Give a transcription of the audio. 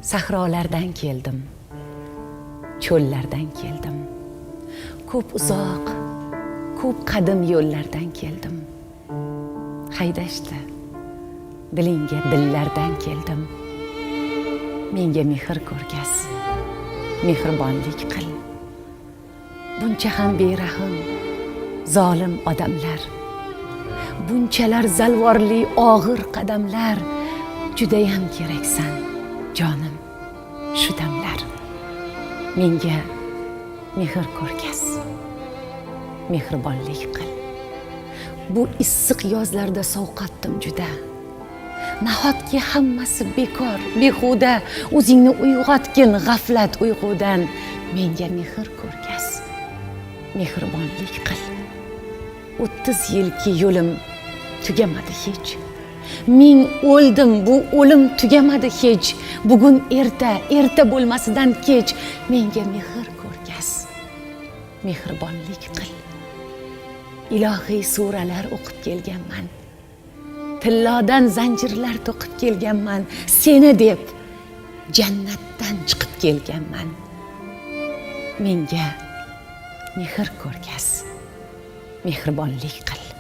Sahrolardan keldim, cho'llardan keldim. Ko'p uzoq, ko'p qadim yo'llardan keldim. Haydashdi, dilingga dillardan keldim. Menga mehr ko'rgaz, mehribonlik qil. Buncha ham berahm, zolim odamlar, bunchalar zalvorli og'ir qadamlar, judayam keraksan jonim shu damlar. Menga mehr ko'rgaz, mehribonlik qil. Bu issiq yozlarda sovqatdim juda. Nahotki hammasi bekor, behuda, o'zingni uyg'otgin g'aflat uyqudan. Menga mehr ko'rgaz, mehribonlik qil. 30 yilki yo'lim tugamadi hech. Ming o'ldim, bu o'lim tugamadi hech. Bugun erta, erta bo'lmasidan kech. Menga mehr ko'rgaz, mehribonlik qil. Ilohiy suralar o'qib kelganman, tillodan zanjirlar to'qib kelganman. Seni deb jannatdan chiqib kelganman. Menga mehr ko'rgaz, mehribonlik qil.